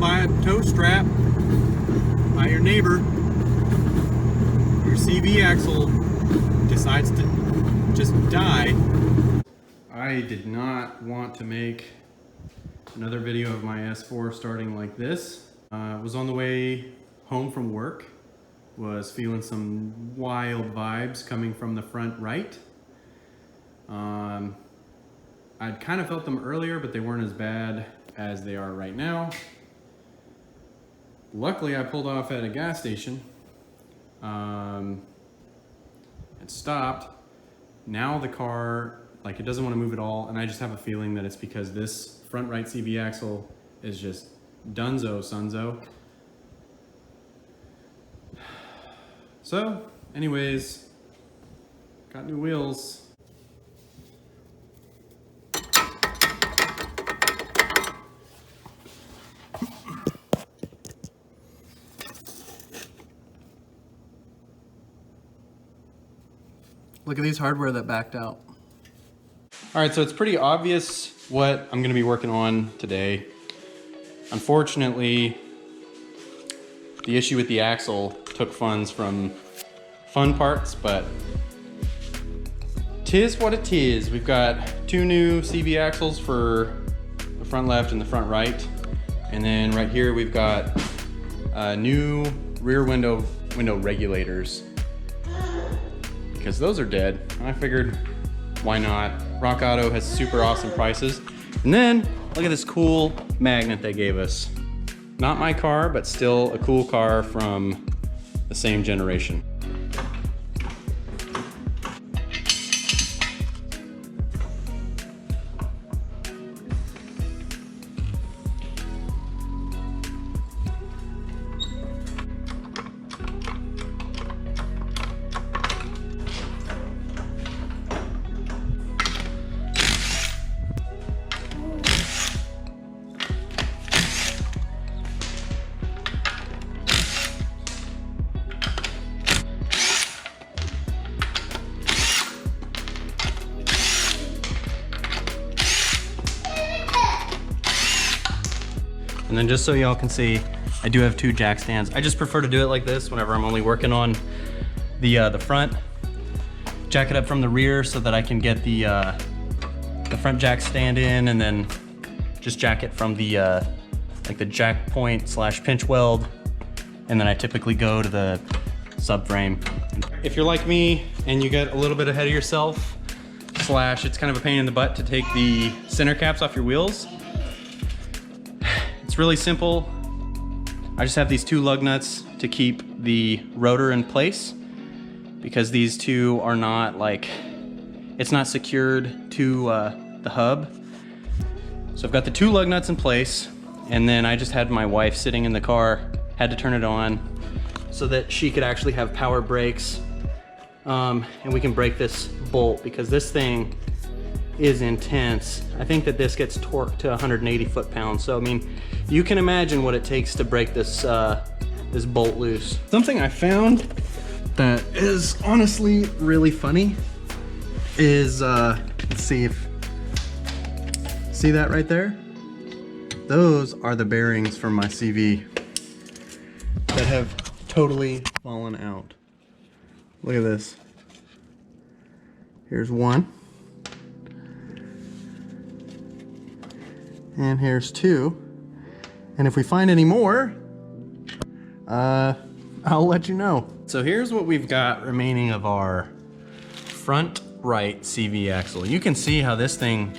by a tow strap by your neighbor, your CV axle decides to just die. I did not want to make another video of my S4 starting like this. Was on the way home from work, was feeling some wild vibes coming from the front right. I'd kind of felt them earlier, but they weren't as bad as they are right now. Luckily, I pulled off at a gas station. It stopped. Now the car, like, it doesn't want to move at all, and I just have a feeling that it's because this front right CV axle is just dunzo sunzo. So, anyways, got new wheels. Look at these hardware that backed out. All right, so it's pretty obvious what I'm gonna be working on today. Unfortunately, the issue with the axle took funds from fun parts, but tis what it is. We've got two new CV axles for the front left and the front right. And then right here, we've got new rear window regulators, because those are dead. I figured, why not? Rock Auto has super awesome prices. And then look at this cool magnet they gave us. Not my car, but still a cool car from the same generation. And then just so y'all can see, I do have two jack stands. I just prefer to do it like this whenever I'm only working on the front. Jack it up from the rear so that I can get the front jack stand in, and then just jack it from the like the jack point / pinch weld. And then I typically go to the subframe. If you're like me and you get a little bit ahead of yourself, / it's kind of a pain in the butt to take the center caps off your wheels, it's really simple. I just have these two lug nuts to keep the rotor in place, because these two are not, like, it's not secured to the hub. So I've got the two lug nuts in place, and then I just had my wife sitting in the car, had to turn it on so that she could actually have power brakes. And we can break this bolt, because this thing is intense. I think that this gets torqued to 180 foot-pounds. So I mean, you can imagine what it takes to break this this bolt loose. Something I found that is honestly really funny is let's see that right there? Those are the bearings from my CV that have totally fallen out. Look at this. Here's one. And here's two. And if we find any more, I'll let you know. So here's what we've got remaining of our front right CV axle. You can see how this thing,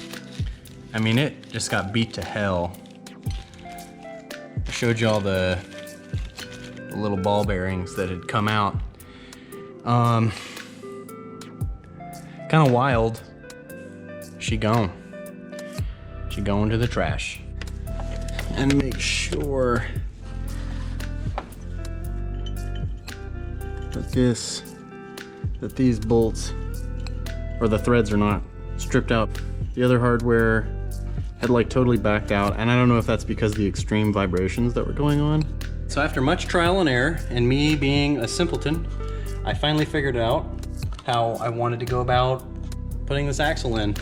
I mean, it just got beat to hell. I showed you all the little ball bearings that had come out. Kind of wild. She gone. She going to the trash. And make sure that these bolts or the threads are not stripped out. The other hardware had like totally backed out, and I don't know if that's because of the extreme vibrations that were going on. So after much trial and error and me being a simpleton, I finally figured out how I wanted to go about putting this axle in.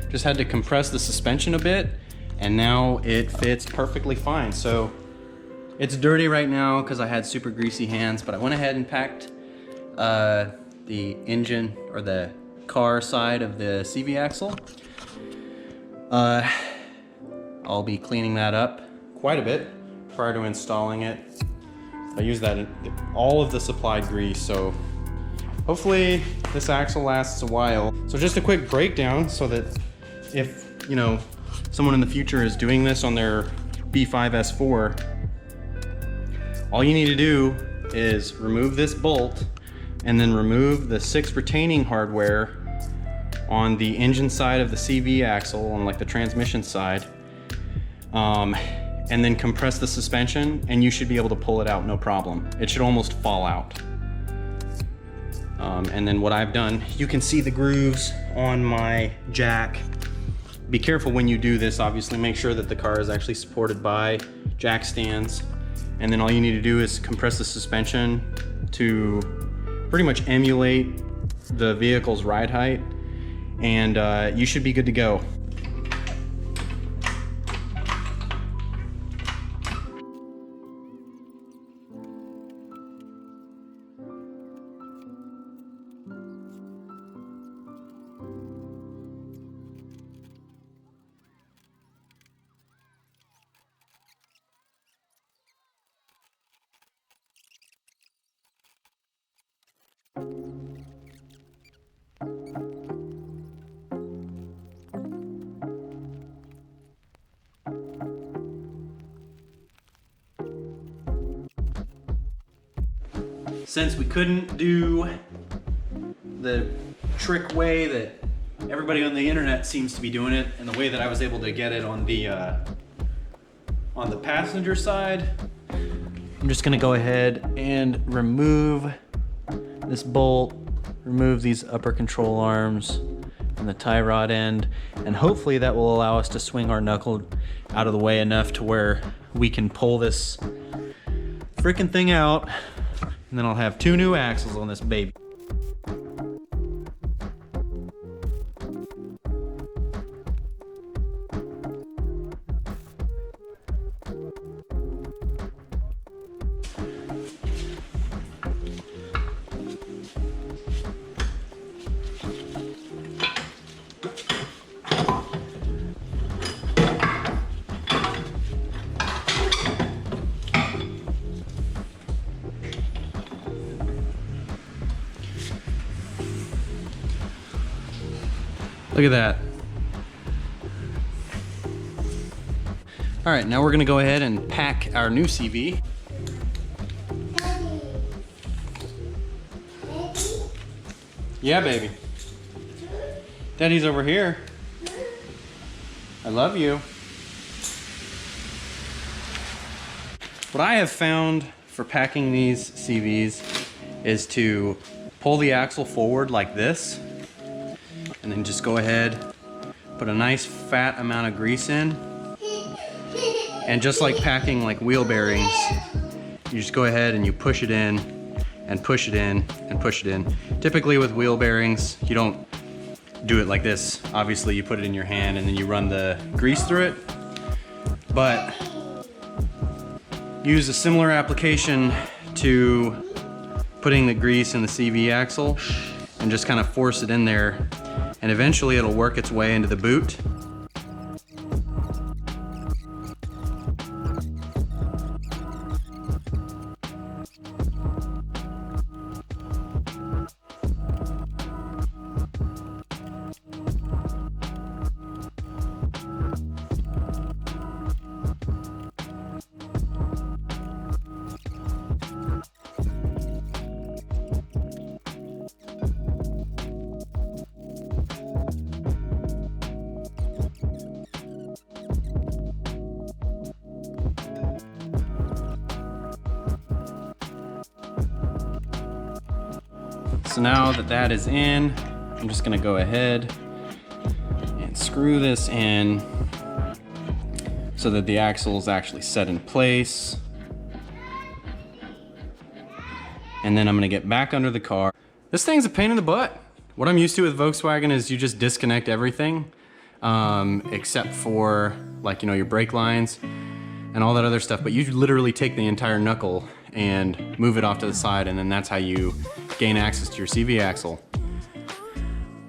Just had to compress the suspension a bit, and now it fits perfectly fine. So It's dirty right now because I had super greasy hands, but I went ahead and packed the engine or the car side of the CV axle. I'll be cleaning that up quite a bit prior to installing it. I use that in all of the supplied grease, so hopefully this axle lasts a while. So just a quick breakdown so that if, you know, someone in the future is doing this on their B5 S4, all you need to do is remove this bolt and then remove the 6 retaining hardware on the engine side of the CV axle, on like the transmission side, and then compress the suspension, and you should be able to pull it out no problem. It should almost fall out. And then what I've done, you can see the grooves on my jack. Be careful when you do this, obviously make sure that the car is actually supported by jack stands. And then all you need to do is compress the suspension to pretty much emulate the vehicle's ride height, and you should be good to go. Since we couldn't do the trick way that everybody on the internet seems to be doing it, and the way that I was able to get it on the passenger side, I'm just gonna go ahead and remove this bolt, remove these upper control arms and the tie rod end, and hopefully that will allow us to swing our knuckle out of the way enough to where we can pull this freaking thing out. And then I'll have 2 new axles on this baby. Look at that. All right, now we're gonna go ahead and pack our new CV. Yeah, baby. Daddy's over here. I love you. What I have found for packing these CVs is to pull the axle forward like this, and then just go ahead, put a nice fat amount of grease in, and just like packing like wheel bearings, you just go ahead and you push it in and push it in and push it in. Typically with wheel bearings, you don't do it like this. Obviously you put it in your hand and then you run the grease through it, but use a similar application to putting the grease in the CV axle and just kind of force it in there, and eventually it'll work its way into the boot. So now that that is in, I'm just gonna go ahead and screw this in so that the axle is actually set in place. And then I'm gonna get back under the car. This thing's a pain in the butt. What I'm used to with Volkswagen is you just disconnect everything, except for like, you know, your brake lines. and all that other stuff, but you literally take the entire knuckle and move it off to the side, and then that's how you gain access to your CV axle.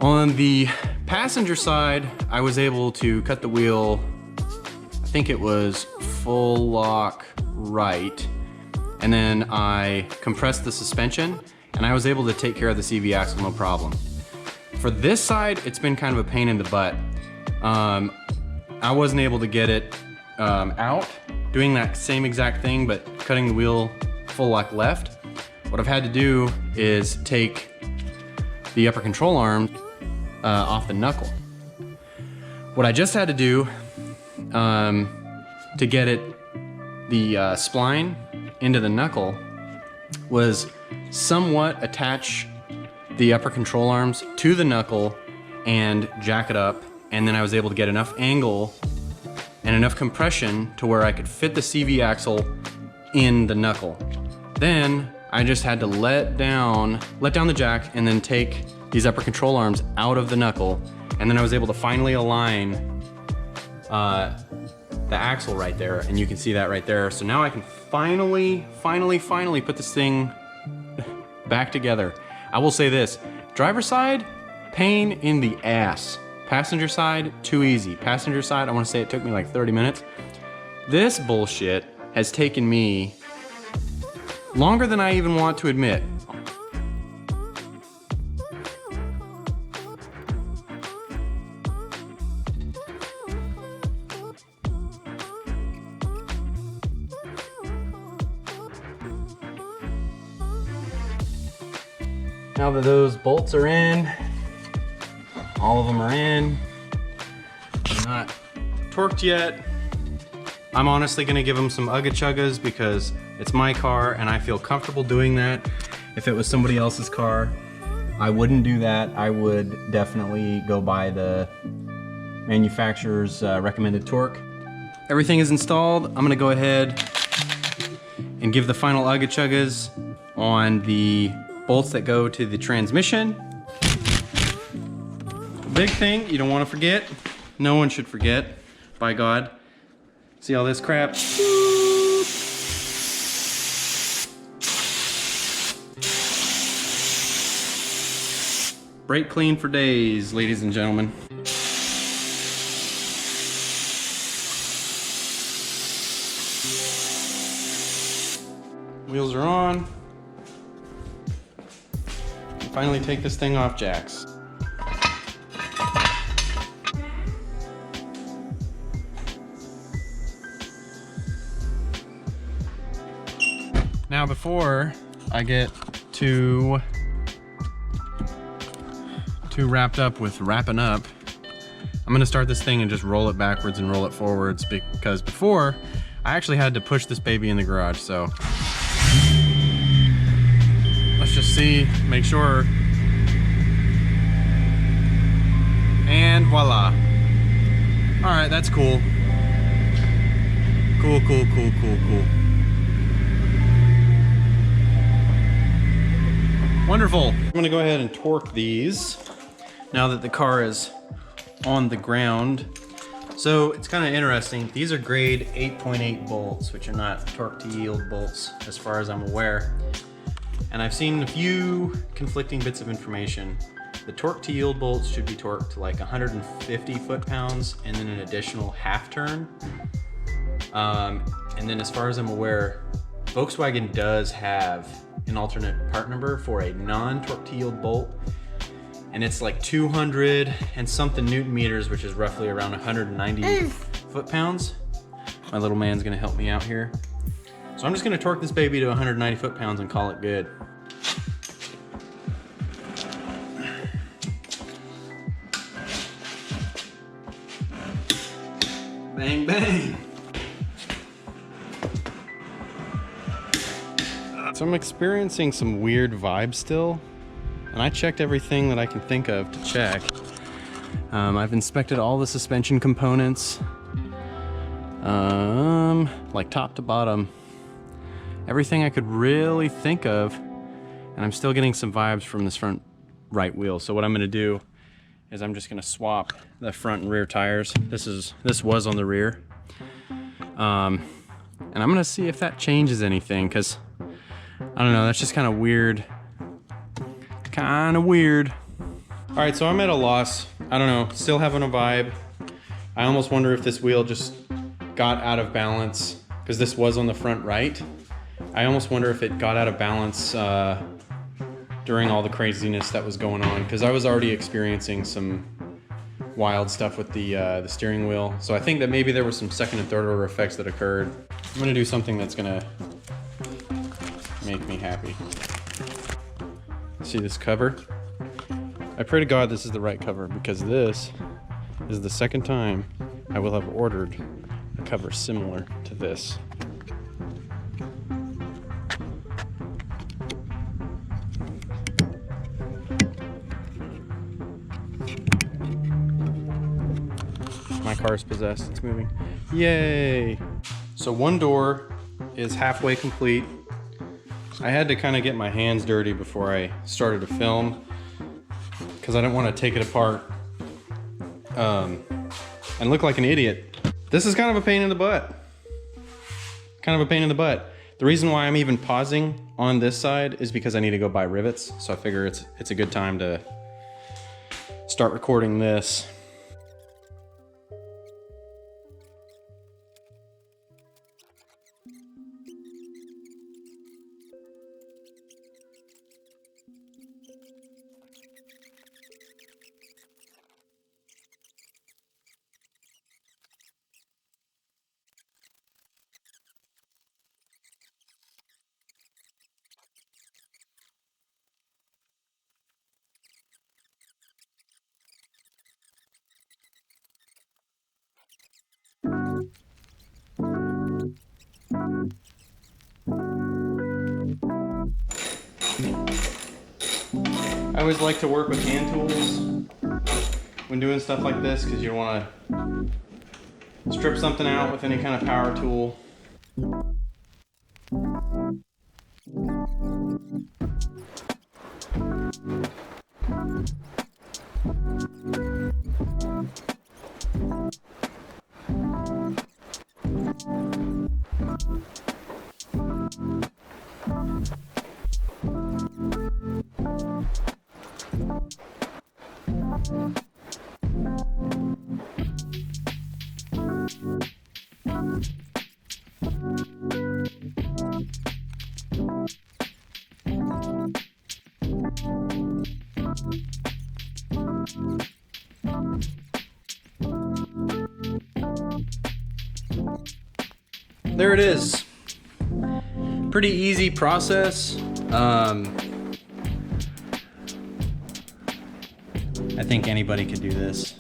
On the passenger side, I was able to cut the wheel, I think it was full lock right, and then I compressed the suspension, and I was able to take care of the CV axle no problem. For this side, it's been kind of a pain in the butt. I wasn't able to get it out, doing that same exact thing, but cutting the wheel full lock left. What I've had to do is take the upper control arm off the knuckle. What I just had to do to get the spline into the knuckle was somewhat attach the upper control arms to the knuckle and jack it up, and then I was able to get enough angle and enough compression to where I could fit the CV axle in the knuckle. Then I just had to let down the jack and then take these upper control arms out of the knuckle, and then I was able to finally align the axle right there, and you can see that right there. So now I can finally put this thing back together. I will say this, driver side, pain in the ass. Passenger side, too easy. Passenger side, I wanna say it took me like 30 minutes. This bullshit has taken me longer than I even want to admit. Now that those bolts are in, all of them are in, they're not torqued yet. I'm honestly gonna give them some ugga chuggas because it's my car and I feel comfortable doing that. If it was somebody else's car, I wouldn't do that. I would definitely go by the manufacturer's recommended torque. Everything is installed. I'm gonna go ahead and give the final ugga chuggas on the bolts that go to the transmission. Big thing you don't want to forget, no one should forget, by God. See all this crap? Brake clean for days, ladies and gentlemen. Wheels are on. Finally take this thing off jacks. Now before I get too wrapped up with wrapping up, I'm gonna start this thing and just roll it backwards and roll it forwards, because before I actually had to push this baby in the garage. So let's just see, make sure, and voila. All right, that's cool. Cool. Wonderful. I'm gonna go ahead and torque these now that the car is on the ground. So it's kind of interesting. These are grade 8.8 bolts, which are not torque to yield bolts as far as I'm aware. And I've seen a few conflicting bits of information. The torque to yield bolts should be torqued to like 150 foot-pounds and then an additional half turn. And then as far as I'm aware, Volkswagen does have an alternate part number for a non-torque to yield bolt. And it's like 200 and something Newton meters, which is roughly around 190 foot-pounds. My little man's gonna help me out here. So I'm just gonna torque this baby to 190 foot-pounds and call it good. Bang, bang. So I'm experiencing some weird vibes still, and I checked everything that I can think of to check. I've inspected all the suspension components, like top to bottom. Everything I could really think of, and I'm still getting some vibes from this front right wheel. So what I'm gonna do is I'm just gonna swap the front and rear tires. This was on the rear. And I'm gonna see if that changes anything, because I don't know, that's just kind of weird. Kind of weird. All right, so I'm at a loss. I don't know, still having a vibe. I almost wonder if this wheel just got out of balance, because this was on the front right. I almost wonder if it got out of balance during all the craziness that was going on, because I was already experiencing some wild stuff with the steering wheel. So I think that maybe there was some second and third order effects that occurred. I'm gonna do something that's gonna make me happy. See this cover? I pray to God this is the right cover, because this is the second time I will have ordered a cover similar to this. My car is possessed, it's moving. Yay! So one door is halfway complete. I had to kind of get my hands dirty before I started to film, because I didn't want to take it apart and look like an idiot. This is kind of a pain in the butt. Kind of a pain in the butt. The reason why I'm even pausing on this side is because I need to go buy rivets. So I figure it's a good time to start recording this. I always like to work with hand tools when doing stuff like this, because you don't want to strip something out with any kind of power tool. There it is. Pretty easy process. I think anybody could do this.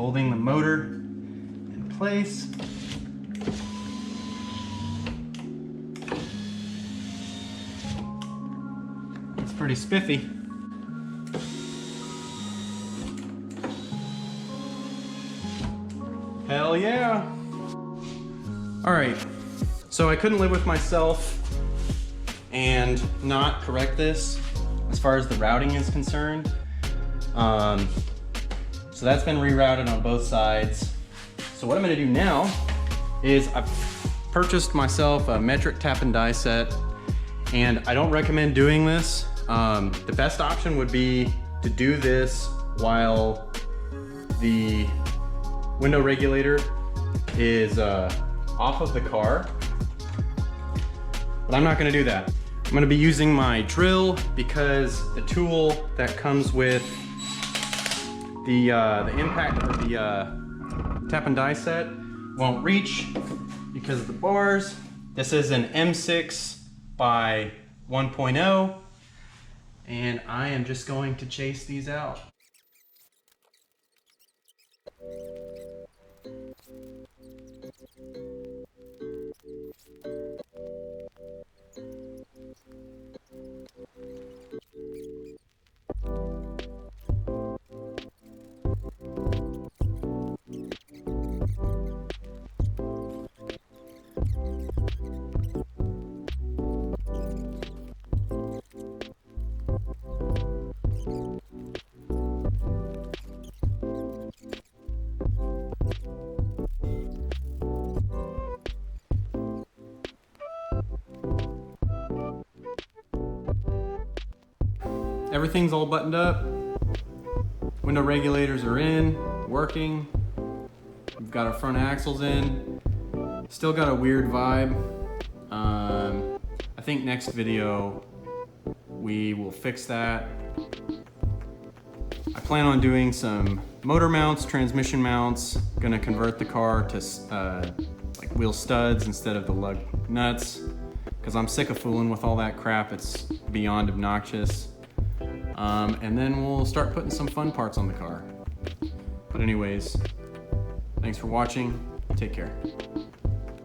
holding the motor in place. It's pretty spiffy. Hell yeah. All right, so I couldn't live with myself and not correct this as far as the routing is concerned. So that's been rerouted on both sides. So what I'm gonna do now is I've purchased myself a metric tap and die set, and I don't recommend doing this. The best option would be to do this while the window regulator is off of the car, but I'm not gonna do that. I'm gonna be using my drill because the tool that comes with the impact or the tap and die set won't reach because of the bars. This is an M6 by 1.0, and I am just going to chase these out. Everything's all buttoned up. Window regulators are in, working. We've got our front axles in. Still got a weird vibe. I think next video we will fix that. I plan on doing some motor mounts, transmission mounts. Gonna convert the car to like wheel studs instead of the lug nuts, because I'm sick of fooling with all that crap. It's beyond obnoxious. And then we'll start putting some fun parts on the car. But anyways, thanks for watching. Take care.